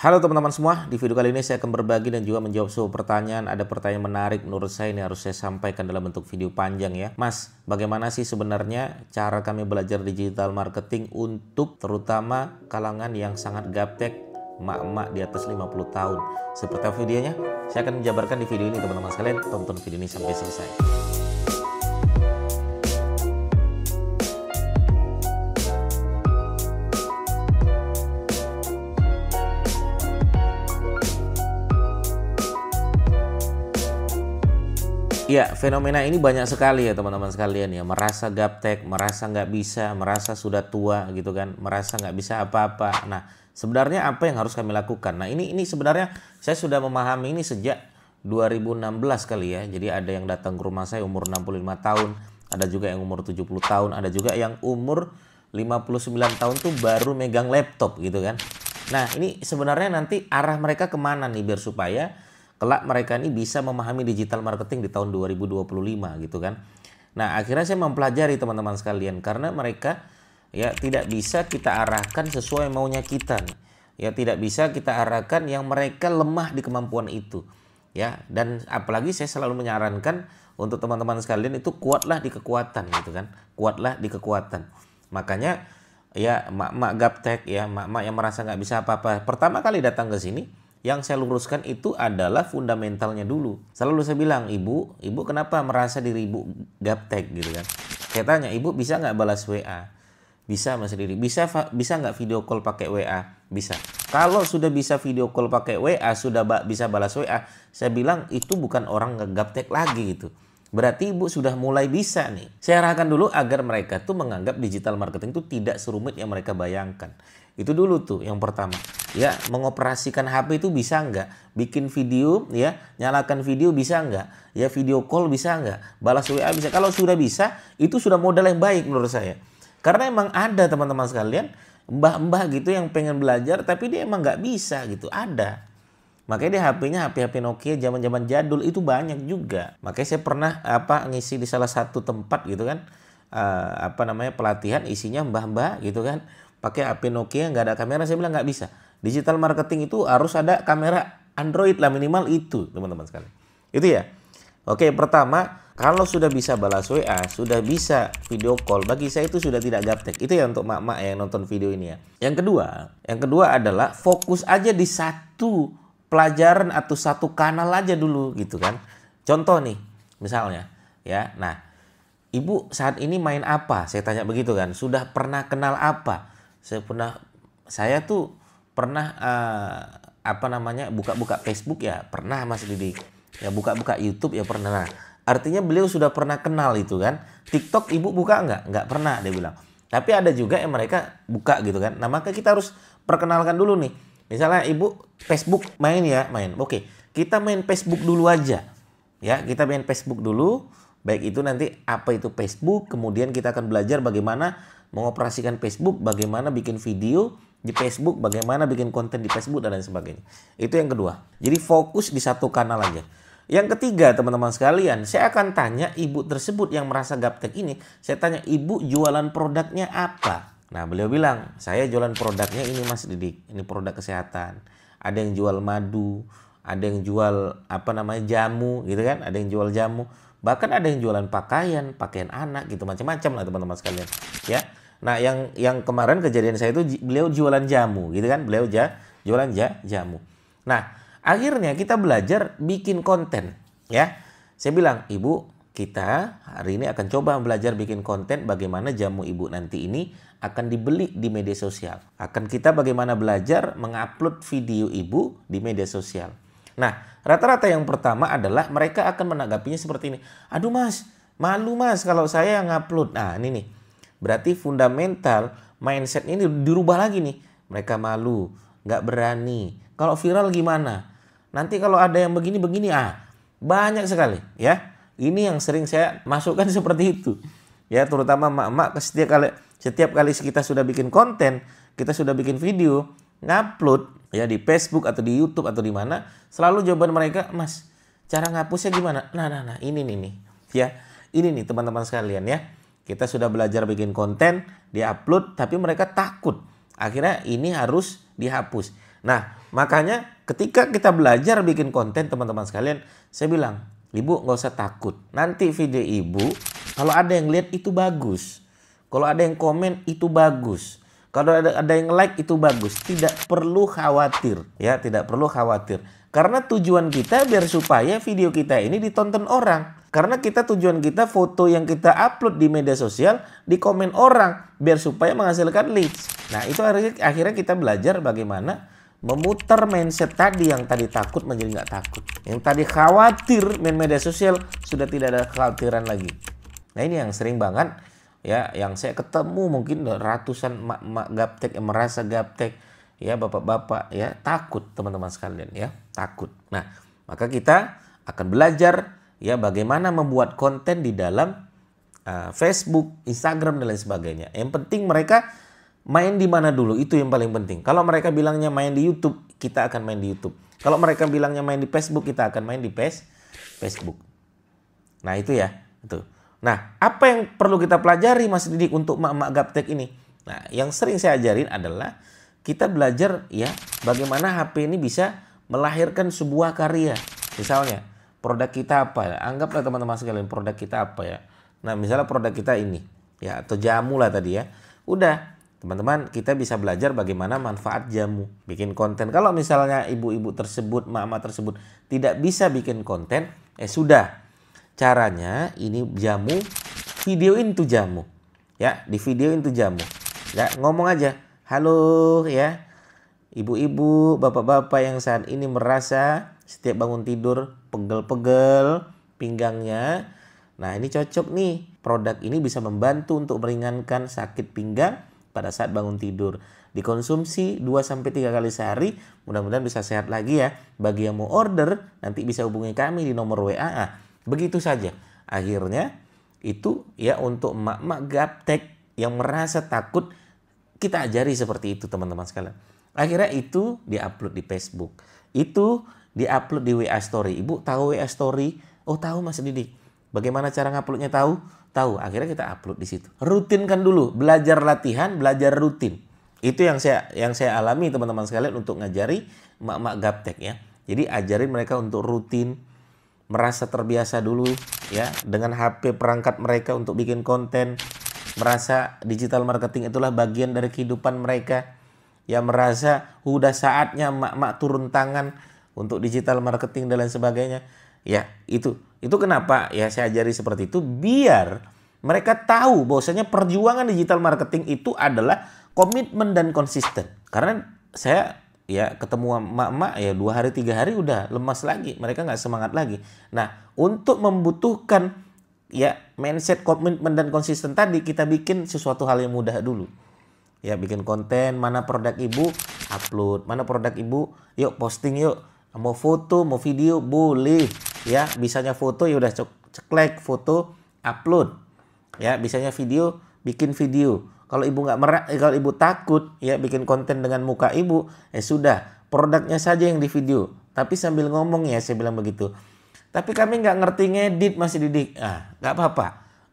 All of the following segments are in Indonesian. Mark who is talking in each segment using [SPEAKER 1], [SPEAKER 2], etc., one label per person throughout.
[SPEAKER 1] Halo teman-teman semua, di video kali ini saya akan berbagi dan juga menjawab sebuah pertanyaan. Ada pertanyaan menarik menurut saya, ini harus saya sampaikan dalam bentuk video panjang ya. Mas, bagaimana sih sebenarnya cara kami belajar digital marketing untuk terutama kalangan yang sangat gaptek, emak-emak di atas 50 tahun. Seperti apa videonya? Saya akan menjabarkan di video ini teman-teman sekalian. Tonton video ini sampai selesai. Ya, fenomena ini banyak sekali ya teman-teman sekalian ya. Merasa gaptek, merasa nggak bisa, merasa sudah tua gitu kan. Merasa nggak bisa apa-apa. Nah, sebenarnya apa yang harus kami lakukan? Nah, ini sebenarnya saya sudah memahami ini sejak 2016 kali ya. Jadi ada yang datang ke rumah saya umur 65 tahun. Ada juga yang umur 70 tahun. Ada juga yang umur 59 tahun tuh baru megang laptop gitu kan. Nah, ini sebenarnya nanti arah mereka kemana nih biar supaya kelak mereka ini bisa memahami digital marketing di tahun 2025 gitu kan. Nah, akhirnya saya mempelajari teman-teman sekalian karena mereka ya tidak bisa kita arahkan sesuai maunya kita nih. Ya tidak bisa kita arahkan yang mereka lemah di kemampuan itu. Ya, dan apalagi saya selalu menyarankan untuk teman-teman sekalian itu kuatlah di kekuatan gitu kan. Kuatlah di kekuatan. Makanya ya mak-mak gaptek ya, mak-mak yang merasa nggak bisa apa-apa. Pertama kali datang ke sini, yang saya luruskan itu adalah fundamentalnya dulu. Selalu saya bilang, ibu kenapa merasa diri ibu gaptek gitu kan. Saya tanya, ibu bisa nggak balas WA? Bisa mas sendiri. Bisa nggak video call pakai WA? Bisa. Kalau sudah bisa video call pakai WA, sudah bisa balas WA, saya bilang itu bukan orang gaptek lagi gitu. Berarti ibu sudah mulai bisa nih. Saya arahkan dulu agar mereka tuh menganggap digital marketing itu tidak serumit yang mereka bayangkan. Itu dulu tuh yang pertama. Ya, mengoperasikan HP itu bisa nggak? Bikin video ya, nyalakan video bisa nggak? Ya, video call bisa nggak? Balas WA bisa. Kalau sudah bisa, itu sudah modal yang baik menurut saya. Karena emang ada teman-teman sekalian, mbah-mbah gitu yang pengen belajar tapi dia emang nggak bisa gitu. Ada. Makanya dia HP-nya HP Nokia zaman-zaman jadul itu banyak juga. Makanya saya pernah ngisi di salah satu tempat gitu kan. Pelatihan isinya mbah-mbah gitu kan. Pakai HP Nokia nggak ada kamera, saya bilang nggak bisa. Digital marketing itu harus ada kamera Android lah minimal itu teman-teman sekalian. Itu ya. Oke, pertama kalau sudah bisa balas WA, sudah bisa video call, bagi saya itu sudah tidak gaptek. Itu ya untuk mak-mak yang nonton video ini ya. Yang kedua adalah fokus aja di satu pelajaran atau satu kanal aja dulu gitu kan. Contoh nih, misalnya ya. Nah, ibu saat ini main apa? Saya tanya begitu kan. Sudah pernah kenal apa? Saya tuh pernah buka-buka Facebook ya pernah Mas Didik. Ya buka-buka YouTube ya pernah. Nah, artinya beliau sudah pernah kenal itu kan. TikTok ibu buka nggak? Nggak pernah dia bilang. Tapi ada juga yang mereka buka gitu kan. Nah, maka kita harus perkenalkan dulu nih. Misalnya ibu Facebook main. Oke, kita main Facebook dulu aja. Ya, kita main Facebook dulu. Baik itu nanti apa itu Facebook, kemudian kita akan belajar bagaimana mengoperasikan Facebook, bagaimana bikin video di Facebook, bagaimana bikin konten di Facebook dan lain sebagainya. Itu yang kedua. Jadi fokus di satu kanal aja. Yang ketiga teman-teman sekalian, saya akan tanya ibu tersebut yang merasa gaptek ini, saya tanya ibu jualan produknya apa? Nah beliau bilang, saya jualan produknya ini Mas Didik, ini produk kesehatan. Ada yang jual madu, ada yang jual jamu gitu kan, ada yang jual jamu. Bahkan ada yang jualan pakaian anak gitu, macam-macam lah teman-teman sekalian. Ya. Nah, yang kemarin kejadian saya itu beliau jualan jamu gitu kan, beliau jualan jamu. Nah, akhirnya kita belajar bikin konten, ya. Saya bilang, "Ibu, kita hari ini akan coba belajar bikin konten bagaimana jamu ibu nanti ini akan dibeli di media sosial. Akan kita bagaimana belajar mengupload video ibu di media sosial." Nah, rata-rata yang pertama adalah mereka akan menanggapinya seperti ini. Aduh mas, malu mas kalau saya yang upload. Nah ini nih, berarti fundamental mindset ini dirubah lagi nih. Mereka malu, nggak berani. Kalau viral gimana? Nanti kalau ada yang begini-begini, banyak sekali ya. Ini yang sering saya masukkan seperti itu. Ya, terutama emak-emak setiap kali kita sudah bikin konten, kita sudah bikin video, ngupload ya di Facebook atau di YouTube atau di mana, selalu jawaban mereka, "Mas, cara ngapusnya gimana?" Nah, ini nih. Ya, ini nih teman-teman sekalian ya. Kita sudah belajar bikin konten, di-upload tapi mereka takut. Akhirnya ini harus dihapus. Nah, Makanya ketika kita belajar bikin konten teman-teman sekalian, saya bilang, Ibu nggak usah takut. Nanti video Ibu, kalau ada yang lihat itu bagus. Kalau ada yang komen itu bagus. Kalau ada yang like itu bagus. Tidak perlu khawatir. Ya, tidak perlu khawatir. Karena tujuan kita biar supaya video kita ini ditonton orang. Karena tujuan kita foto yang kita upload di media sosial di komen orang. Biar supaya menghasilkan leads. Nah itu akhirnya kita belajar bagaimana memutar mindset tadi yang tadi takut menjadi nggak takut. Yang tadi khawatir main media sosial sudah tidak ada kekhawatiran lagi. Nah ini yang sering banget ya, yang saya ketemu mungkin ratusan mak-mak gaptek yang merasa gaptek. Ya bapak-bapak ya takut teman-teman sekalian ya, takut. Nah maka kita akan belajar ya bagaimana membuat konten di dalam Facebook, Instagram dan lain sebagainya. Yang penting mereka main di mana dulu, itu yang paling penting. Kalau mereka bilangnya main di YouTube, kita akan main di YouTube. Kalau mereka bilangnya main di Facebook, kita akan main di Facebook. Nah itu ya, itu. Nah apa yang perlu kita pelajari Mas Didik untuk mak-mak gaptek ini? Nah yang sering saya ajarin adalah kita belajar ya bagaimana HP ini bisa melahirkan sebuah karya. Misalnya produk kita apa ya? Anggaplah teman-teman sekalian produk kita apa ya? Nah misalnya produk kita ini ya, atau jamu lah tadi ya. Udah teman-teman kita bisa belajar bagaimana manfaat jamu. Bikin konten. Kalau misalnya ibu-ibu tersebut, mak-mak tersebut tidak bisa bikin konten, sudah. Caranya ini jamu, videoin tuh jamu. Ya, di videoin tuh jamu. Ya, ngomong aja. Halo ya, ibu-ibu, bapak-bapak yang saat ini merasa setiap bangun tidur pegel-pegel pinggangnya. Nah ini cocok nih, produk ini bisa membantu untuk meringankan sakit pinggang pada saat bangun tidur. Dikonsumsi 2-3 kali sehari, mudah-mudahan bisa sehat lagi ya. Bagi yang mau order, nanti bisa hubungi kami di nomor WA. Begitu saja. Akhirnya itu ya untuk emak-emak gaptek yang merasa takut, kita ajari seperti itu teman-teman sekalian. Akhirnya itu diupload di Facebook. Itu diupload di WA Story. Ibu tahu WA Story? Oh tahu Mas Didik. Bagaimana cara nguploadnya tahu? Tahu. Akhirnya kita upload di situ. Rutinkan dulu. Belajar latihan, belajar rutin. Itu yang saya alami teman-teman sekalian untuk ngajari emak-emak gaptek ya. Jadi ajarin mereka untuk rutin, merasa terbiasa dulu ya dengan HP perangkat mereka untuk bikin konten. Merasa digital marketing itulah bagian dari kehidupan mereka. Ya merasa udah saatnya emak-emak turun tangan untuk digital marketing dan lain sebagainya. Ya itu kenapa ya saya ajari seperti itu, biar mereka tahu bahwasanya perjuangan digital marketing itu adalah komitmen dan konsisten. Karena saya ya ketemu emak-emak ya 2 hari 3 hari udah lemas lagi, mereka nggak semangat lagi. Nah untuk membutuhkan ya mindset, komitmen dan konsisten tadi, kita bikin sesuatu hal yang mudah dulu. Ya bikin konten, mana produk ibu upload, mana produk ibu yuk posting yuk. Mau foto, mau video boleh. Ya bisanya foto ya udah ceklek foto upload. Ya bisanya video, bikin video. Kalau ibu kalau ibu takut ya bikin konten dengan muka ibu, sudah produknya saja yang di video. Tapi sambil ngomong ya saya bilang begitu. Tapi kami nggak ngerti ngedit Mas Didik. Nggak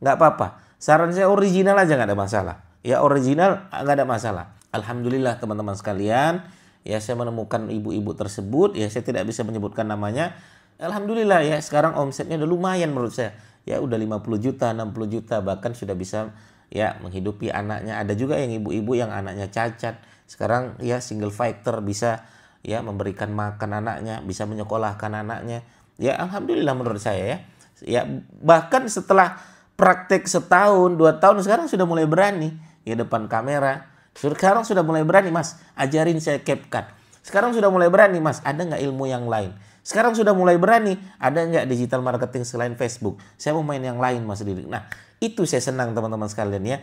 [SPEAKER 1] apa-apa. Saran saya original aja nggak ada masalah. Ya original nggak ada masalah. Alhamdulillah teman-teman sekalian. Ya saya menemukan ibu-ibu tersebut. Ya saya tidak bisa menyebutkan namanya. Alhamdulillah ya sekarang omsetnya udah lumayan menurut saya. Ya udah 50 juta, 60 juta. Bahkan sudah bisa ya menghidupi anaknya. Ada juga yang ibu-ibu yang anaknya cacat. Sekarang ya single fighter bisa ya memberikan makan anaknya. Bisa menyekolahkan anaknya. Ya alhamdulillah menurut saya ya. Ya bahkan setelah praktek 1 tahun 2 tahun sekarang sudah mulai berani ya depan kamera. Sekarang sudah mulai berani Mas, ajarin saya CapCut. Sekarang sudah mulai berani Mas, ada nggak ilmu yang lain? Sekarang sudah mulai berani, ada nggak digital marketing selain Facebook? Saya mau main yang lain Mas Didik. Nah itu saya senang teman-teman sekalian ya.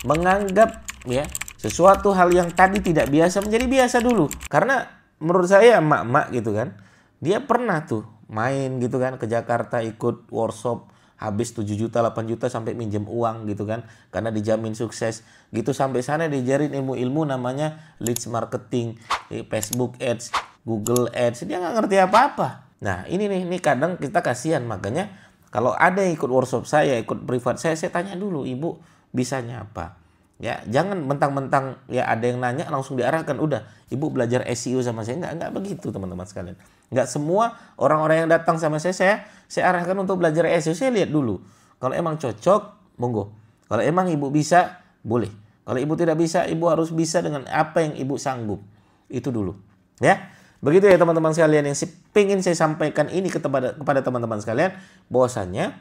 [SPEAKER 1] Menganggap ya sesuatu hal yang tadi tidak biasa menjadi biasa dulu. Karena menurut saya emak-emak gitu kan, dia pernah tuh main gitu kan ke Jakarta ikut workshop habis 7 juta 8 juta sampai minjem uang gitu kan karena dijamin sukses gitu, sampai sana diajarin ilmu-ilmu namanya leads marketing, Facebook Ads, Google Ads, dia nggak ngerti apa-apa. Nah ini kadang kita kasihan, makanya kalau ada yang ikut workshop saya, ikut privat saya tanya dulu, ibu bisanya apa Ya, jangan mentang-mentang ya ada yang nanya langsung diarahkan, udah ibu belajar SEO sama saya. Nggak begitu teman-teman sekalian. Nggak semua orang-orang yang datang sama saya arahkan untuk belajar SEO. Saya lihat dulu. Kalau emang cocok, monggo. Kalau emang ibu bisa, boleh. Kalau ibu tidak bisa, ibu harus bisa dengan apa yang ibu sanggup. Itu dulu. Ya, begitu ya teman-teman sekalian, yang pengen saya sampaikan ini kepada teman-teman sekalian, bahwasannya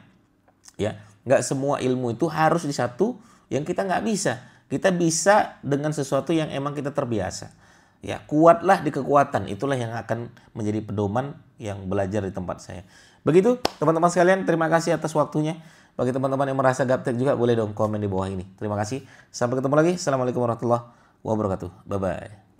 [SPEAKER 1] ya nggak semua ilmu itu harus di satu yang kita nggak bisa. Kita bisa dengan sesuatu yang emang kita terbiasa. Ya, kuatlah di kekuatan. Itulah yang akan menjadi pedoman yang belajar di tempat saya. Begitu teman-teman sekalian, terima kasih atas waktunya. Bagi teman-teman yang merasa gaptek juga, boleh dong komen di bawah ini. Terima kasih. Sampai ketemu lagi. Assalamualaikum warahmatullahi wabarakatuh. Bye-bye.